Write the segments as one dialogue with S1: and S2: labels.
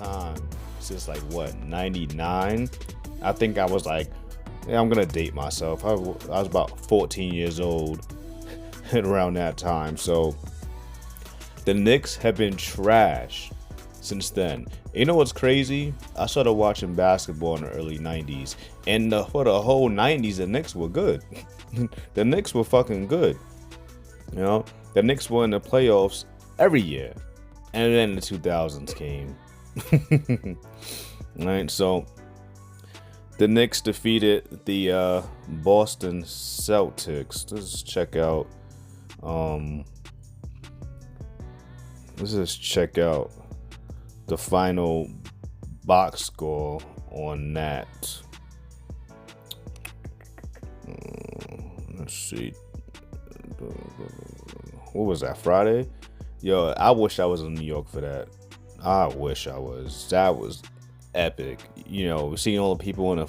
S1: time since like what, 99. I think I was like, yeah, I'm gonna date myself. I was about 14 years old around that time. So the Knicks have been trash since then. You know what's crazy? I started watching basketball in the early 90s, and for the whole 90s, the Knicks were good. The Knicks were fucking good. You know, the Knicks were in the playoffs every year, and then the 2000s came. Right, so the Knicks defeated the Boston Celtics. Let's check out. Let's just check out the final box score on that. Let's see. What was that, Friday? Yo, I wish I was in New York for that. I wish I was. That was epic. You know, seeing all the people in the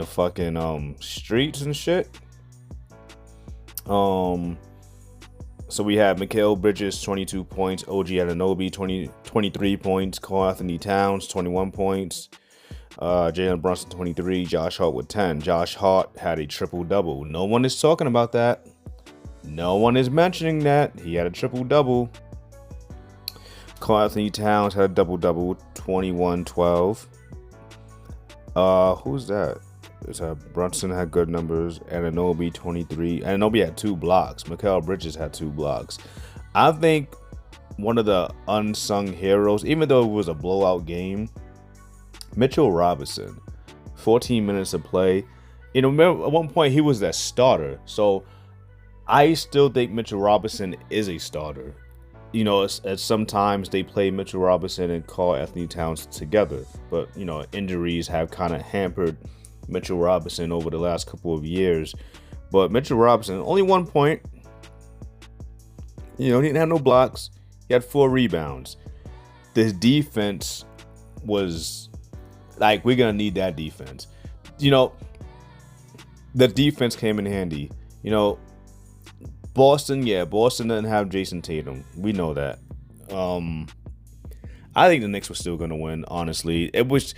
S1: fucking streets and shit. So we have Mikal Bridges, 22 points. OG Anunoby, 23 points. Karl Anthony Towns, 21 points. Jalen Brunson, 23. Josh Hart with 10. Josh Hart had a triple-double. No one is talking about that. No one is mentioning that. He had a triple-double. Karl Anthony Towns had a double-double, 21-12. Who's that? Brunson had good numbers. Anunoby, 23. Anunoby had 2 blocks. Mikal Bridges had 2 blocks. I think one of the unsung heroes, even though it was a blowout game, Mitchell Robinson, 14 minutes of play. You know, remember at one point he was that starter. So I still think Mitchell Robinson is a starter. You know, as sometimes they play Mitchell Robinson and Karl Anthony Towns together. But, you know, injuries have kind of hampered Mitchell Robinson over the last couple of years. But Mitchell Robinson, only 1 point. You know, he didn't have no blocks. He had 4 rebounds. This defense was like, we're going to need that defense. You know, the defense came in handy. You know, Boston didn't have Jason Tatum. We know that. I think the Knicks were still going to win, honestly. It was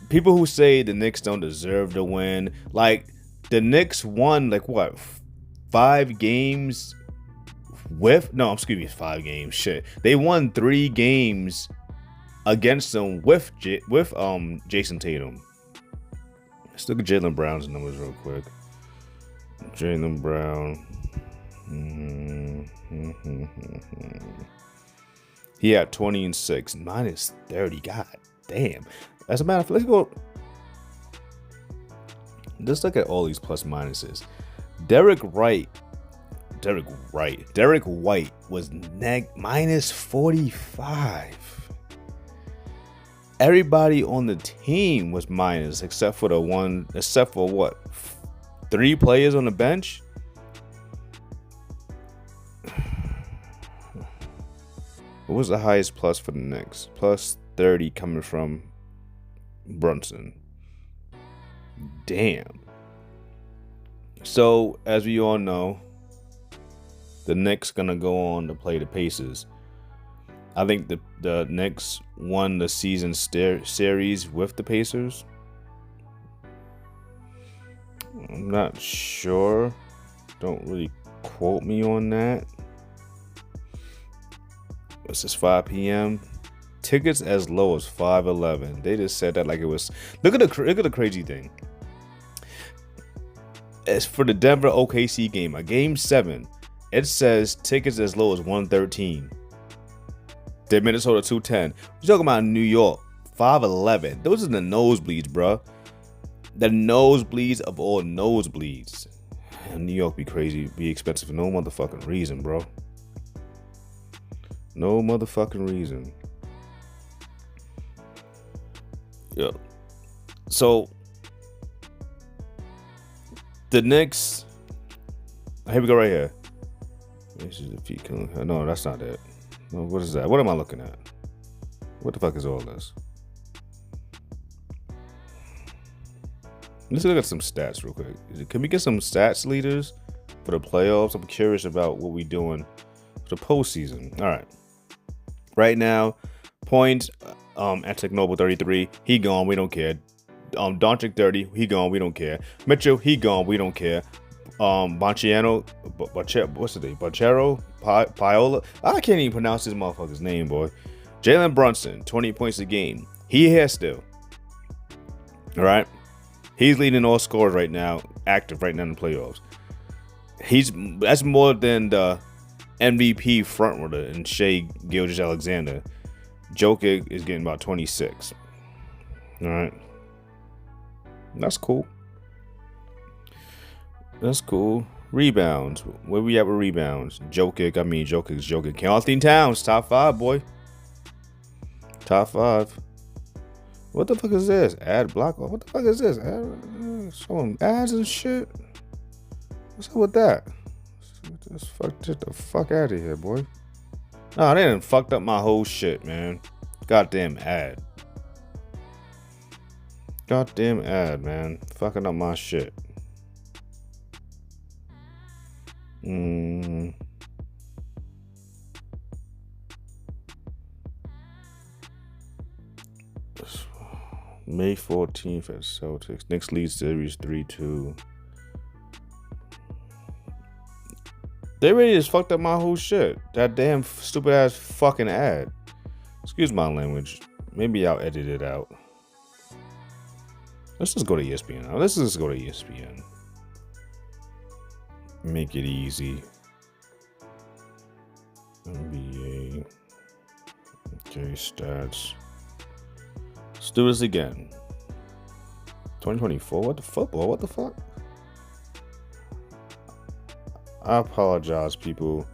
S1: people who say the Knicks don't deserve to win. Like, the Knicks won, like, what, 5 games with? No, excuse me, 5 games. Shit. They won 3 games against them with Jason Tatum. Let's look at Jaylen Brown's numbers real quick. Jaylen Brown. He had 20 and 6, minus 30. God damn. As a matter of fact, let's go. Let's look at all these plus minuses. Derek White was minus 45. Everybody on the team was minus except for what? 3 players on the bench. What was the highest plus for the Knicks? Plus 30 coming from Brunson. Damn. So, as we all know, the Knicks gonna go on to play the Pacers. I think the Knicks won the season series with the Pacers. I'm not sure. Don't really quote me on that. This is 5 p.m. Tickets as low as $5.11. They just said that like it was. Look at the crazy thing. As for the Denver OKC game, a game 7, it says tickets as low as $113. The Minnesota 210. We're talking about New York, $5.11. Those are the nosebleeds, bro. The nosebleeds of all nosebleeds. Man, New York be crazy, be expensive for no motherfucking reason, bro. No motherfucking reason. Yeah. So the Knicks. Here we go right here. This is the feet killing. No, that's not it. No, what is that? What am I looking at? What the fuck is all this? Let's look at some stats real quick. Can we get some stats leaders for the playoffs? I'm curious about what we're doing for the postseason. All right. Right now, Points, Antic Noble 33. He gone. We don't care. Doncic 30. He gone. We don't care. Mitchell. He gone. We don't care. Bonciano, what's his name? Boncero, Piola. I can't even pronounce this motherfucker's name, boy. Jalen Brunson, 20 points a game. He here still. All right. He's leading all scores right now, active right now in the playoffs. That's more than the MVP frontrunner and Shea Gilgeous-Alexander. Jokic is getting about 26. All right. That's cool. That's cool. Rebounds. Where we at with rebounds? Jokic's Jokic. Carlton Towns, top 5, boy. Top 5. What the fuck is this? Ad block. What the fuck is this? Showing ads and shit. What's up with that? Get the fuck out of here, boy. Nah, they done fucked up my whole shit, man. Goddamn ad. Goddamn ad, man. Fucking up my shit. May 14th at Celtics. Knicks lead series 3-2. They really just fucked up my whole shit. That damn stupid ass fucking ad. Excuse my language. Maybe I'll edit it out. Let's just go to ESPN now. Let's just go to ESPN. Make it easy. NBA. Okay, stats. Let's do this again. 2024. What the football? What the fuck? I apologize, people.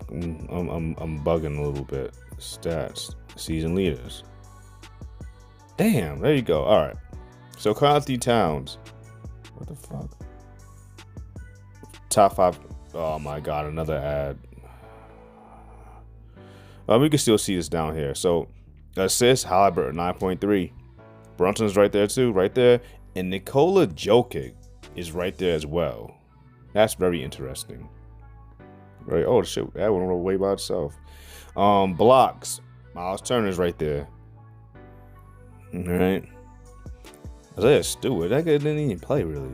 S1: I'm bugging a little bit. Stats. Season leaders. Damn. There you go. All right. So Carlton Towns. What the fuck? Top 5. Oh my god, another ad. We can still see this down here. So assists, Halliburton 9.3. Brunson's right there too, right there. And Nikola Jokic is right there as well. That's very interesting. Right? Oh shit, that went away by itself. Blocks. Miles Turner's right there. Alright. Isaiah Stewart, that guy didn't even play really.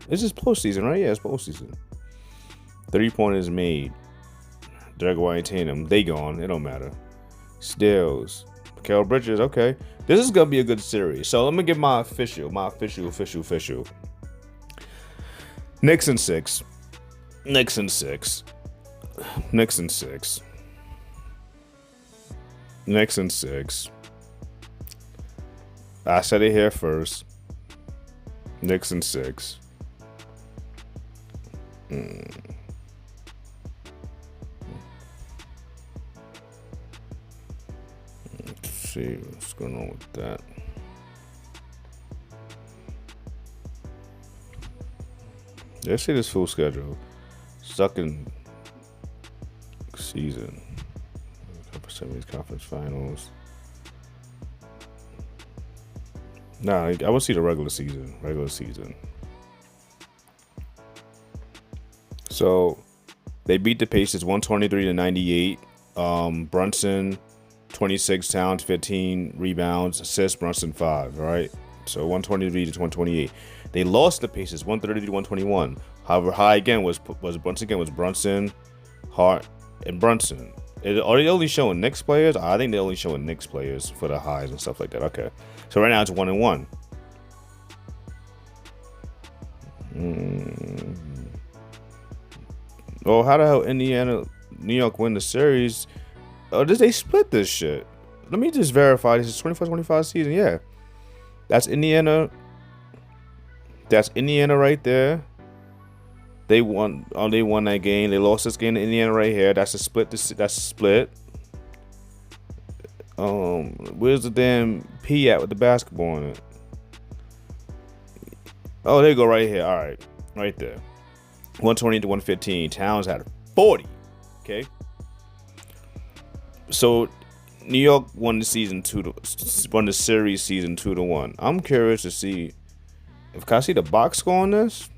S1: It's just postseason, right? Yeah, it's postseason. 3-pointers made. Derek White and Tatum, they gone. It don't matter. Stills. Mikal Bridges, okay. This is gonna be a good series. So let me give my official. Knicks in 6. Knicks in 6. Knicks in 6. Knicks in 6. I said it here first. Knicks in 6. Let's see what's going on with that. Let's see this full schedule. Second season. Semis conference finals. Nah, I want to see the regular season. So they beat the Pacers 123-98. Brunson 26, Towns 15 rebounds, assists, Brunson 5. Right, so 123-128. They lost the Pacers 130-121. However, high again was Brunson, Hart, and Brunson. Are they only showing Knicks players? I think they're only showing Knicks players for the highs and stuff like that. Okay, so right now it's 1-1. Oh, how the hell New York win the series? Oh, did they split this shit? Let me just verify. This is 24-25 season. Yeah, that's Indiana. That's Indiana right there. They won. Oh, they won that game. They lost this game to Indiana right here. That's a split. That's a split. Where's the damn P at with the basketball in it? Oh, there you go right here. All right, right there. 120-115. Towns had 40. Okay. So New York won the series 2-1. I'm curious to see if can I see the box score on this.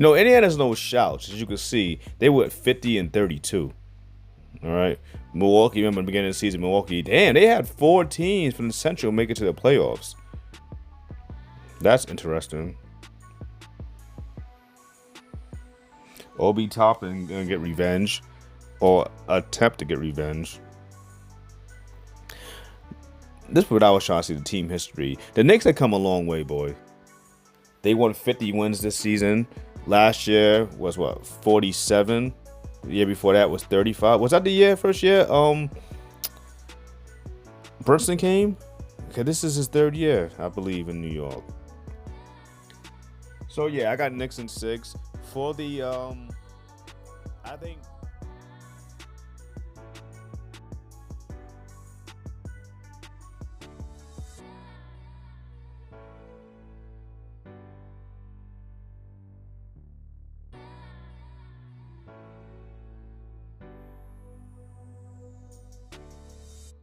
S1: Indiana's no slouch. As you can see, they were at 50 and 32. All right. Milwaukee, remember the beginning of the season, Milwaukee, damn, they had 4 teams from the Central make it to the playoffs. That's interesting. Obi Toppin gonna get revenge, or attempt to get revenge. This is what I was trying to see, the team history. The Knicks have come a long way, boy. They won 50 wins this season. Last year was 47. The year before that was 35. Was that the first year Brunson came? Okay, this is his 3rd year, I believe, in New York. So yeah, I got Knicks in 6 for the I think